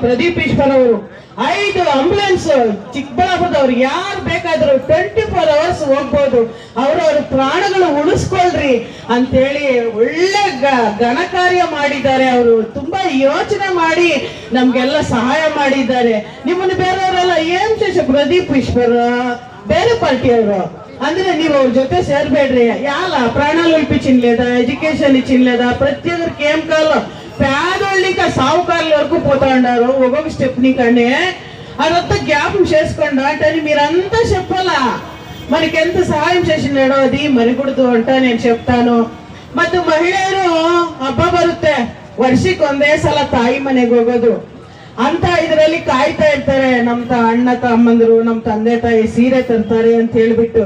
ಪ್ರದೀಪ್ ಈಶ್ವರ್ ಅವರು 5 ಆಂಬುಲೆನ್ಸ್ ಚಿಕ್ಕಬಳ್ಳಾಪುರದವ್ರು ಯಾರು ಬೇಕಾದ್ರು 24 hours ಹೋಗ್ಬೋದು, ಅವ್ರವ್ರ ಪ್ರಾಣಗಳು ಉಳಿಸ್ಕೊಳ್ರಿ ಅಂತೇಳಿ ಒಳ್ಳೆ ಘನ ಕಾರ್ಯ ಮಾಡಿದ್ದಾರೆ. ಅವರು ತುಂಬಾ ಯೋಚನೆ ಮಾಡಿ ನಮ್ಗೆಲ್ಲ ಸಹಾಯ ಮಾಡಿದ್ದಾರೆ. ನಿಮ್ಮನ್ನು ಬೇರೆಯವರೆಲ್ಲ ಏನ್ ಪ್ರದೀಪ್ ಈಶ್ವರ್ ಬೇರೆ పార్టీయವರು ಅಂದ್ರೆ ನೀವು ಅವ್ರ జೊತೆ ಸೇರ್ಬೇಡ್ರಿ. యాల ప్రాణాలు ఇప్పించిండ్లేదా, ఎడ్యుకేషన్ ఇచ్చిండ్లేదా, ప్రతి ఒక్కరికి ఏం కాలో పేదోళ్ళకి సావుకారుల వరకు పోతా ఉన్నారు. ఒక్కొక్క స్టెప్ని కానీ అదంతా జ్ఞాపం చేసుకోండి అంటే మీరంతా చెప్పాలా మనకి ఎంత సహాయం చేసినాడో అది మరికూడదు అంట నేను చెప్తాను. ಮತ್ತು ಮಹಿಳೆಯರು ಹಬ್ಬ ಬರುತ್ತೆ, ವರ್ಷಕ್ಕೆ ಒಂದೇ ಸಲ ತಾಯಿ ಮನೆಗೆ ಹೋಗೋದು ಅಂತ ಇದರಲ್ಲಿ ಕಾಯ್ತಾ ಇರ್ತಾರೆ. ನಮ್ಮ ಅಣ್ಣ ತಮ್ಮಂದ್ರು ನಮ್ಮ ತಂದೆ ತಾಯಿ ಸೀರೆ ತರ್ತಾರೆ ಅಂತ ಹೇಳ್ಬಿಟ್ಟು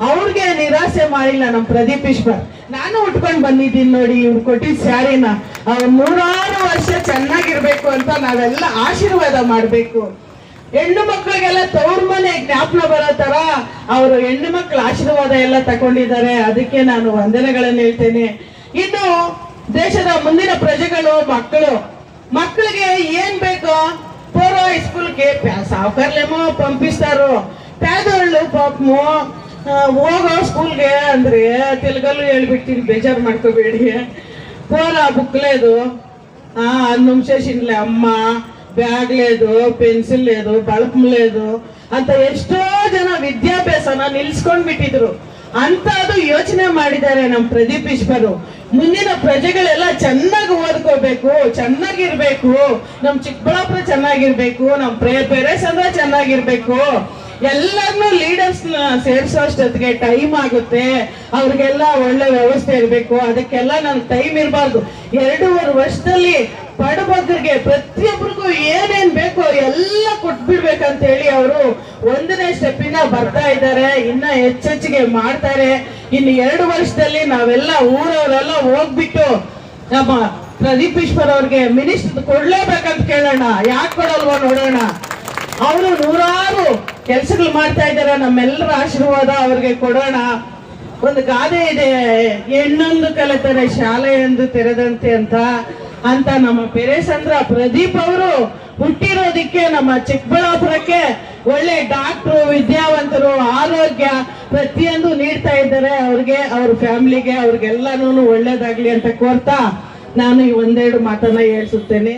ಅವ್ರಿಗೆ ನಿರಾಸೆ ಮಾಡಿಲ್ಲ ನಮ್ಮ ಪ್ರದೀಪ್ ಈಶ್ವರ್. ನಾನು ಉಟ್ಕೊಂಡು ಬಂದಿದ್ದೀನಿ ನೋಡಿ, ಇವ್ರು ಕೊಟ್ಟಿದ್ದ ಸ್ಯಾರಿನ 100 ವರ್ಷ ಚೆನ್ನಾಗಿರ್ಬೇಕು ಅಂತ ನಾವೆಲ್ಲ ಆಶೀರ್ವಾದ ಮಾಡ್ಬೇಕು. ಹೆಣ್ಣು ಮಕ್ಕಳಿಗೆಲ್ಲ ತವ್ರ ಮನೆ ಜ್ಞಾಪನ ಬರೋ ತರ ಅವರು ಹೆಣ್ಣು ಮಕ್ಕಳ ಆಶೀರ್ವಾದ ಎಲ್ಲ ತಗೊಂಡಿದ್ದಾರೆ. ಅದಕ್ಕೆ ನಾನು ವಂದನೆಗಳನ್ನು ಹೇಳ್ತೇನೆ. ಇನ್ನು ದೇಶದ ಮುಂದಿನ ಪ್ರಜೆಗಳು ಮಕ್ಕಳಿಗೆ ಏನ್ ಬೇಕೋ ಪೂರ್ವ ಸ್ಕೂಲ್ಗೆ ಸಾವುಕಾರ್ಲೇಮೋ పంపిస్తారు. పేదోళ్ళు పాపము ಹೋಗೋ స్కూల్ಗೆ ಅಂದ್ರೆ తెలుగులో ಹೇಳ್ಬಿಡ್ತೀನಿ, ಬೇಜಾರು ಮಾಡ್ಕೋಬೇಡಿ. పోరా బుక్ లేదు, నిమిషేసిండ్లే అమ్మ, బ్యాగ్ లేదు, పెన్సిల్ లేదు, బల్బ్ లేదు ಅಂತ ಎಷ್ಟೋ ಜನ ವಿದ್ಯಾಭ್ಯಾಸನ ನಿಲ್ಸ್ಕೊಂಡ್ ಬಿಟ್ಟಿದ್ರು. ಅಂತದು ಯೋಚನೆ ಮಾಡಿದ್ದಾರೆ ನಮ್ಮ ಪ್ರದೀಪ್ ಈಶ್ವರ್. ಮುಂದಿನ ಪ್ರಜೆಗಳೆಲ್ಲ ಚೆನ್ನಾಗಿ ಓದ್ಕೋಬೇಕು, ಚೆನ್ನಾಗಿರ್ಬೇಕು, ನಮ್ ಚಿಕ್ಕಬಳ್ಳಾಪುರ ಚೆನ್ನಾಗಿರ್ಬೇಕು, ನಮ್ ಪೇರೆಂಟ್ಸ್ ಅಂದ್ರೆ ಚೆನ್ನಾಗಿರ್ಬೇಕು, ಎಲ್ಲರನ್ನೂ ಲೀಡರ್ಸ್ ಸೇರಿಸೋ ಅಷ್ಟೊತ್ತಿಗೆ ಟೈಮ್ ಆಗುತ್ತೆ. ಅವ್ರಿಗೆಲ್ಲ ಒಳ್ಳೆ ವ್ಯವಸ್ಥೆ ಇರಬೇಕು. ಅದಕ್ಕೆಲ್ಲ ನನ್ಗೆ ಟೈಮ್ ಇರಬಾರ್ದು. 2.5 ವರ್ಷದಲ್ಲಿ ಬಡಬಗ್ಗರಿಗೆ ಪ್ರತಿಯೊಬ್ಬರಿಗೂ ಏನೇನ್ ಬೇಕೋ ಎಲ್ಲ ಕೊಟ್ಬಿಡ್ಬೇಕಂತ ಹೇಳಿ ಅವರು 1ನೇ ಸ್ಟೆಪ್ಪಿಂದ ಬರ್ತಾ ಇದ್ದಾರೆ. ಇನ್ನ ಹೆಚ್ಚೆಚ್ಚಿಗೆ ಮಾಡ್ತಾರೆ. ಇನ್ನು 2 ವರ್ಷದಲ್ಲಿ ನಾವೆಲ್ಲ ಊರವರೆಲ್ಲ ಹೋಗ್ಬಿಟ್ಟು ನಮ್ಮ ಪ್ರದೀಪ್ ಈಶ್ವರ್ ಅವ್ರಿಗೆ ಮಿನಿಸ್ಟರ್ ಕೊಡ್ಲೇಬೇಕಂತ ಕೇಳೋಣ. ಯಾಕೆ ಕೊಡಲ್ವೋ ನೋಡೋಣ. ಅವರು 100 ಕೆಲಸಗಳು ಮಾಡ್ತಾ ಇದ್ದಾರೆ. ನಮ್ಮೆಲ್ಲರ ಆಶೀರ್ವಾದ ಅವ್ರಿಗೆ ಕೊಡೋಣ. ಒಂದು ಗಾದೆ ಇದೆ, ಹೆಣ್ಣೊಂದು ಕಲಿತರೆ ಶಾಲೆಯೊಂದು ತೆರೆದಂತೆ ಅಂತ ನಮ್ಮ ಪೇರೆಸಂದ್ರ ಪ್ರದೀಪ್ ಅವರು ಹುಟ್ಟಿರೋದಿಕ್ಕೆ ನಮ್ಮ ಚಿಕ್ಕಬಳ್ಳಾಪುರಕ್ಕೆ ಒಳ್ಳೆ ಡಾಕ್ಟ್ರು, ವಿದ್ಯಾವಂತರು, ಆರೋಗ್ಯ ಪ್ರತಿಯೊಂದು ನೀಡ್ತಾ ಇದ್ದಾರೆ. ಅವ್ರಿಗೆ, ಅವ್ರ ಫ್ಯಾಮಿಲಿಗೆ, ಅವ್ರಿಗೆಲ್ಲಾನು ಒಳ್ಳೇದಾಗ್ಲಿ ಅಂತ ಕೋರ್ತಾ ನಾನು ಈ 1-2 ಮಾತನ್ನ ಹೇಳ್ಸುತ್ತೇನೆ.